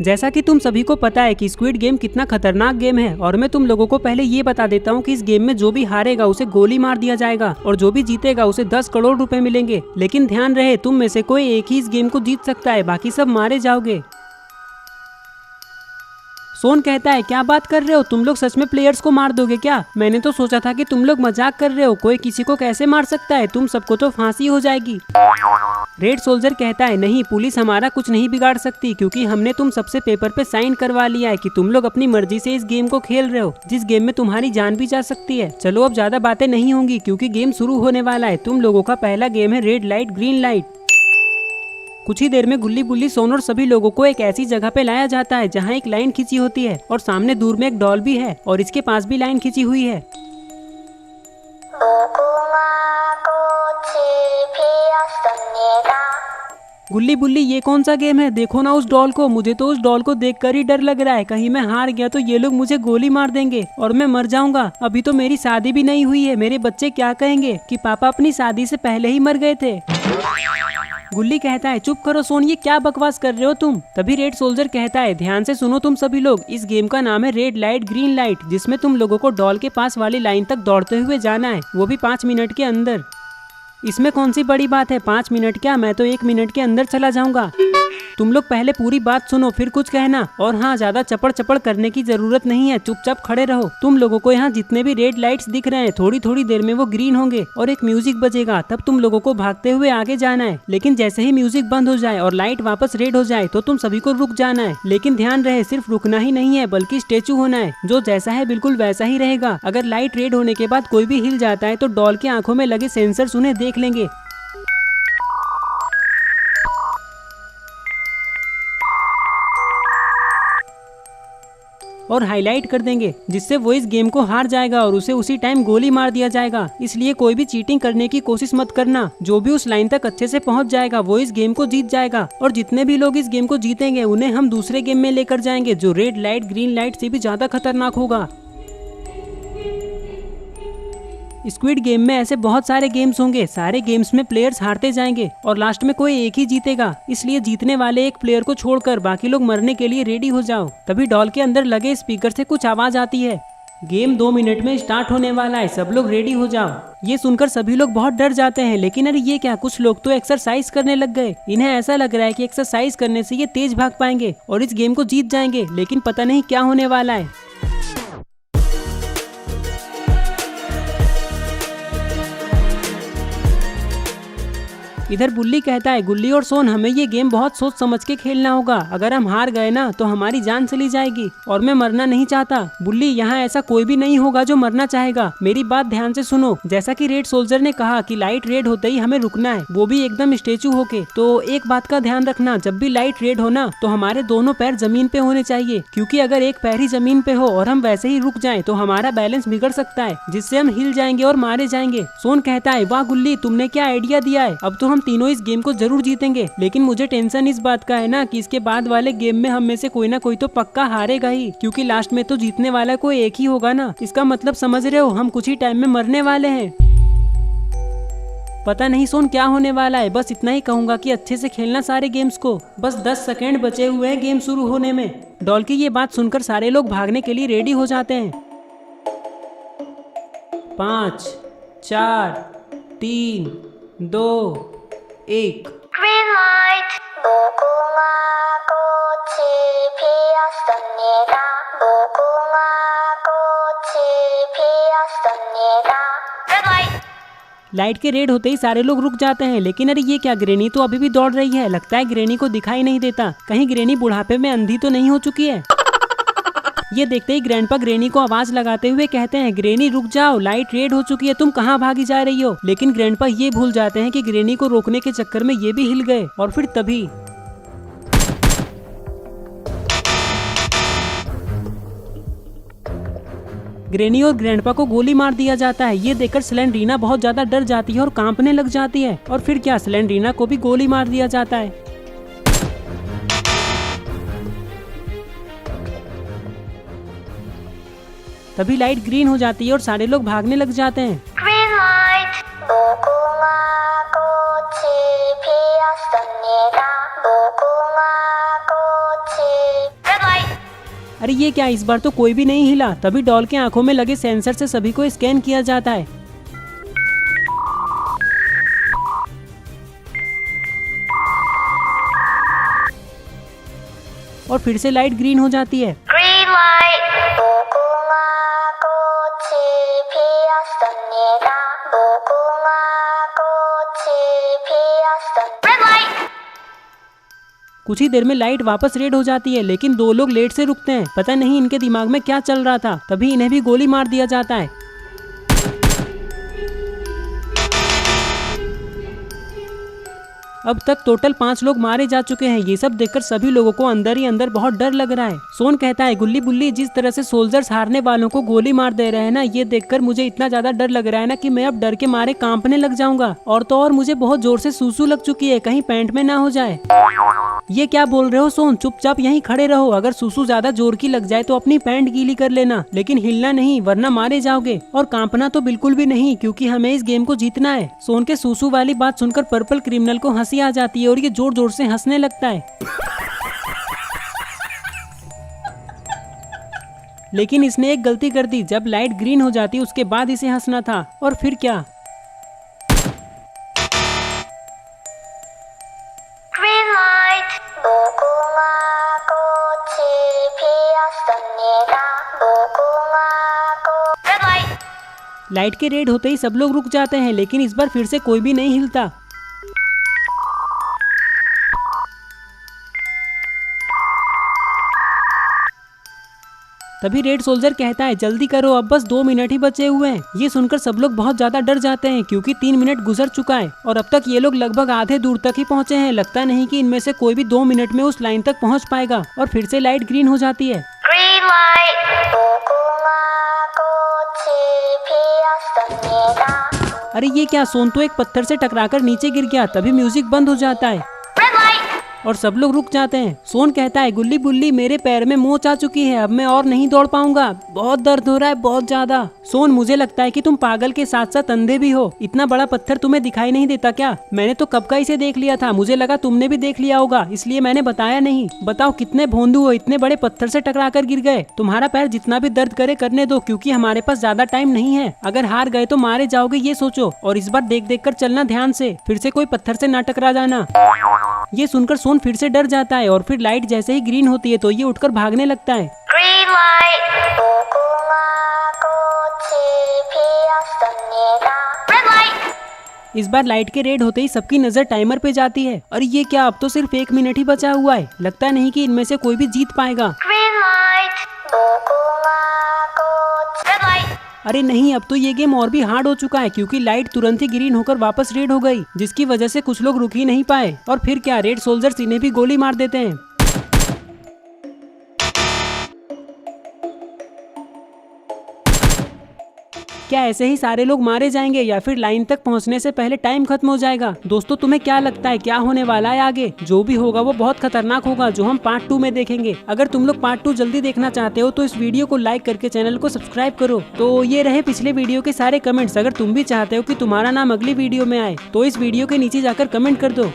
जैसा कि तुम सभी को पता है कि स्क्विड गेम कितना खतरनाक गेम है और मैं तुम लोगों को पहले ये बता देता हूँ कि इस गेम में जो भी हारेगा उसे गोली मार दिया जाएगा और जो भी जीतेगा उसे 10 करोड़ रुपए मिलेंगे। लेकिन ध्यान रहे तुम में से कोई एक ही इस गेम को जीत सकता है, बाकी सब मारे जाओगे। सोन कहता है क्या बात कर रहे हो, तुम लोग सच में प्लेयर्स को मार दोगे क्या? मैंने तो सोचा था कि तुम लोग मजाक कर रहे हो, कोई किसी को कैसे मार सकता है, तुम सबको तो फांसी हो जाएगी। रेड सोल्जर कहता है नहीं, पुलिस हमारा कुछ नहीं बिगाड़ सकती क्योंकि हमने तुम सबसे पेपर पे साइन करवा लिया है कि तुम लोग अपनी मर्जी से इस गेम को खेल रहे हो, जिस गेम में तुम्हारी जान भी जा सकती है। चलो अब ज्यादा बातें नहीं होंगी क्योंकि गेम शुरू होने वाला है। तुम लोगों का पहला गेम है रेड लाइट ग्रीन लाइट। कुछ ही देर में गुल्ली बुल्ली सोन और सभी लोगों को एक ऐसी जगह पे लाया जाता है जहाँ एक लाइन खींची होती है और सामने दूर में एक डॉल भी है और इसके पास भी लाइन खींची हुई है। गुल्ली बुल्ली ये कौन सा गेम है, देखो ना उस डॉल को, मुझे तो उस डॉल को देखकर ही डर लग रहा है, कहीं मैं हार गया तो ये लोग मुझे गोली मार देंगे और मैं मर जाऊंगा। अभी तो मेरी शादी भी नहीं हुई है, मेरे बच्चे क्या कहेंगे कि पापा अपनी शादी से पहले ही मर गए थे। गुल्ली कहता है चुप करो सोन, ये क्या बकवास कर रहे हो तुम। तभी रेड सोल्जर कहता है ध्यान से सुनो तुम सभी लोग, इस गेम का नाम है रेड लाइट ग्रीन लाइट, जिसमें तुम लोगों को डॉल के पास वाली लाइन तक दौड़ते हुए जाना है, वो भी 5 मिनट के अंदर। इसमें कौन सी बड़ी बात है, 5 मिनट क्या, मैं तो 1 मिनट के अंदर चला जाऊंगा। तुम लोग पहले पूरी बात सुनो फिर कुछ कहना, और हाँ ज्यादा चपड़ चपड़ करने की जरूरत नहीं है, चुपचाप खड़े रहो। तुम लोगों को यहाँ जितने भी रेड लाइट्स दिख रहे हैं थोड़ी थोड़ी देर में वो ग्रीन होंगे और एक म्यूजिक बजेगा, तब तुम लोगों को भागते हुए आगे जाना है। लेकिन जैसे ही म्यूजिक बंद हो जाए और लाइट वापस रेड हो जाए तो तुम सभी को रुक जाना है। लेकिन ध्यान रहे सिर्फ रुकना ही नहीं है बल्कि स्टेचू होना है, जो जैसा है बिल्कुल वैसा ही रहेगा। अगर लाइट रेड होने के बाद कोई भी हिल जाता है तो डॉल की आंखों में लगे सेंसर्स उन्हें देख लेंगे और हाईलाइट कर देंगे, जिससे वो इस गेम को हार जाएगा और उसे उसी टाइम गोली मार दिया जाएगा। इसलिए कोई भी चीटिंग करने की कोशिश मत करना, जो भी उस लाइन तक अच्छे से पहुंच जाएगा वो इस गेम को जीत जाएगा। और जितने भी लोग इस गेम को जीतेंगे उन्हें हम दूसरे गेम में लेकर जाएंगे जो रेड लाइट ग्रीन लाइट से भी ज्यादा खतरनाक होगा। स्क्विड गेम में ऐसे बहुत सारे गेम्स होंगे, सारे गेम्स में प्लेयर्स हारते जाएंगे और लास्ट में कोई एक ही जीतेगा। इसलिए जीतने वाले एक प्लेयर को छोड़कर बाकी लोग मरने के लिए रेडी हो जाओ। तभी डॉल के अंदर लगे स्पीकर से कुछ आवाज आती है, गेम 2 मिनट में स्टार्ट होने वाला है, सब लोग रेडी हो जाओ। ये सुनकर सभी लोग बहुत डर जाते हैं, लेकिन अरे ये क्या, कुछ लोग तो एक्सरसाइज करने लग गए। इन्हें ऐसा लग रहा है कि एक्सरसाइज करने से ये तेज भाग पाएंगे और इस गेम को जीत जाएंगे, लेकिन पता नहीं क्या होने वाला है। इधर बुल्ली कहता है गुल्ली और सोन हमें ये गेम बहुत सोच समझ के खेलना होगा, अगर हम हार गए ना तो हमारी जान चली जाएगी और मैं मरना नहीं चाहता। बुल्ली यहाँ ऐसा कोई भी नहीं होगा जो मरना चाहेगा, मेरी बात ध्यान से सुनो। जैसा कि रेड सोल्जर ने कहा कि लाइट रेड होते ही हमें रुकना है, वो भी एकदम स्टेचू होके, तो एक बात का ध्यान रखना, जब भी लाइट रेड हो ना तो हमारे दोनों पैर जमीन पे होने चाहिए, क्योंकि अगर एक पैर ही जमीन पे हो और हम वैसे ही रुक जाए तो हमारा बैलेंस बिगड़ सकता है, जिससे हम हिल जाएंगे और मारे जाएंगे। सोन कहता है वाह गुल्ली, तुमने क्या आइडिया दिया है, अब तो हम तीनों इस गेम को जरूर जीतेंगे। लेकिन मुझे टेंशन इस बात का है ना कि इसके बाद वाले गेम में हम में से कोई ना कोई तो पक्का हारेगा ही, क्योंकि लास्ट में तो जीतने वाला कोई एक ही होगा ना। इसका मतलब समझ रहे हो, हम कुछ ही टाइम में मरने वाले हैं। पता नहीं सोन क्या होने वाला है, बस इतना ही कहूंगा कि अच्छे से खेलना सारे गेम्स को, बस 10 सेकेंड बचे हुए हैं गेम शुरू होने में। डॉल की ये बात सुनकर सारे लोग भागने के लिए रेडी हो जाते हैं। 5 4 3 2 1 Green light. 무궁화 꽃이 피었습니다. 무궁화 꽃이 피었습니다. Red light. Light के रेड होते ही सारे लोग रुक जाते हैं, लेकिन अरे ये क्या, ग्रेनी तो अभी भी दौड़ रही है, लगता है ग्रेनी को दिखाई नहीं देता, कहीं ग्रेनी बुढ़ापे में अंधी तो नहीं हो चुकी है। ये देखते ही ग्रैंडपा ग्रेनी को आवाज लगाते हुए कहते हैं ग्रेनी रुक जाओ, लाइट रेड हो चुकी है, तुम कहाँ भागी जा रही हो। लेकिन ग्रैंडपा ये भूल जाते हैं कि ग्रेनी को रोकने के चक्कर में ये भी हिल गए और फिर तभी ग्रेनी और ग्रैंडपा को गोली मार दिया जाता है। ये देखकर स्लेंड्रीना बहुत ज्यादा डर जाती है और कांपने लग जाती है, और फिर क्या, स्लेंड्रीना को भी गोली मार दिया जाता है। तभी लाइट ग्रीन हो जाती है और सारे लोग भागने लग जाते हैं। Green light. 무궁화 꽃이 피었습니다. 무궁화 꽃이 अरे ये क्या, इस बार तो कोई भी नहीं हिला। तभी डॉल के आंखों में लगे सेंसर से सभी को स्कैन किया जाता है। और फिर से लाइट ग्रीन हो जाती है। Green light. 무궁화 꽃이 피었습니다. 무궁화 꽃이 피었습니다. Red light. कुछ ही देर में लाइट वापस रेड हो जाती है, लेकिन दो लोग लेट से रुकते हैं। पता नहीं इनके दिमाग में क्या चल रहा था। तभी इन्हें भी गोली मार दिया जाता है। अब तक टोटल 5 लोग मारे जा चुके हैं। ये सब देखकर सभी लोगों को अंदर ही अंदर बहुत डर लग रहा है। सोन कहता है, गुल्ली बुल्ली, जिस तरह से सोल्जर्स हारने वालों को गोली मार दे रहे हैं ना, ये देखकर मुझे इतना ज्यादा डर लग रहा है ना कि मैं अब डर के मारे कांपने लग जाऊंगा। और तो और मुझे बहुत जोर से सूसू लग चुकी है, कहीं पैंट में ना हो जाए। ये क्या बोल रहे हो सोन, चुपचाप यहीं खड़े रहो। अगर सूसू ज्यादा जोर की लग जाए तो अपनी पैंट गीली कर लेना, लेकिन हिलना नहीं वरना मारे जाओगे। और कांपना तो बिल्कुल भी नहीं, क्योंकि हमें इस गेम को जीतना है। सोन के सूसू वाली बात सुनकर पर्पल क्रिमिनल को हंसी आ जाती है और ये जोर जोर से हंसने लगता है। लेकिन इसने एक गलती कर दी। जब लाइट ग्रीन हो जाती उसके बाद इसे हंसना था। और फिर क्या, Green light. 무궁화 꽃이 피었습니다. 무궁화 꽃. Red light. Light के रेड होते ही सब लोग रुक जाते हैं, लेकिन इस बार फिर से कोई भी नहीं हिलता। तभी रेड सोल्जर कहता है, जल्दी करो, अब बस 2 मिनट ही बचे हुए हैं। ये सुनकर सब लोग बहुत ज्यादा डर जाते हैं, क्योंकि 3 मिनट गुजर चुका है और अब तक ये लोग लगभग आधे दूर तक ही पहुंचे हैं। लगता नहीं कि इनमें से कोई भी 2 मिनट में उस लाइन तक पहुंच पाएगा। और फिर से लाइट ग्रीन हो जाती है। Green light. 무궁화 꽃이 피었습니다. अरे ये क्या, सोन तो एक पत्थर से टकराकर नीचे गिर गया। तभी म्यूजिक बंद हो जाता है Red light. और सब लोग रुक जाते हैं। सोन कहता है, गुल्ली बुल्ली, मेरे पैर में मोच आ चुकी है, अब मैं और नहीं दौड़ पाऊंगा, बहुत दर्द हो रहा है, बहुत ज्यादा। सोन, मुझे लगता है कि तुम पागल के साथ साथ अंधे भी हो। इतना बड़ा पत्थर तुम्हें दिखाई नहीं देता क्या? मैंने तो कब का इसे देख लिया था, मुझे लगा तुमने भी देख लिया होगा, इसलिए मैंने बताया नहीं। बताओ कितने भोंदू हो, इतने बड़े पत्थर से टकरा कर गिर गए। तुम्हारा पैर जितना भी दर्द करे करने दो, क्योंकि हमारे पास ज्यादा टाइम नहीं है। अगर हार गए तो मारे जाओगे, ये सोचो। और इस बार देख देख कर चलना ध्यान से, फिर से कोई पत्थर से ना टकरा जाना। ये सुनकर सोन फिर से डर जाता है और फिर लाइट जैसे ही ग्रीन होती है तो ये उठकर भागने लगता है। Green light. 무궁화 꽃이 피었습니다. Red light. इस बार लाइट के रेड होते ही सबकी नजर टाइमर पे जाती है। और ये क्या, अब तो सिर्फ 1 मिनट ही बचा हुआ है। लगता नहीं कि इनमें से कोई भी जीत पाएगा। Green light. 무궁화 꽃. Red light. अरे नहीं, अब तो ये गेम और भी हार्ड हो चुका है, क्योंकि लाइट तुरंत ही ग्रीन होकर वापस रेड हो गई, जिसकी वजह से कुछ लोग रुक ही नहीं पाए। और फिर क्या, रेड सोल्जर्स इन्हें भी गोली मार देते हैं। क्या ऐसे ही सारे लोग मारे जाएंगे या फिर लाइन तक पहुंचने से पहले टाइम खत्म हो जाएगा? दोस्तों, तुम्हें क्या लगता है क्या होने वाला है आगे? जो भी होगा वो बहुत खतरनाक होगा, जो हम पार्ट 2 में देखेंगे। अगर तुम लोग पार्ट 2 जल्दी देखना चाहते हो तो इस वीडियो को लाइक करके चैनल को सब्सक्राइब करो। तो ये रहे पिछले वीडियो के सारे कमेंट्स। अगर तुम भी चाहते हो कि तुम्हारा नाम अगली वीडियो में आए तो इस वीडियो के नीचे जाकर कमेंट कर दो।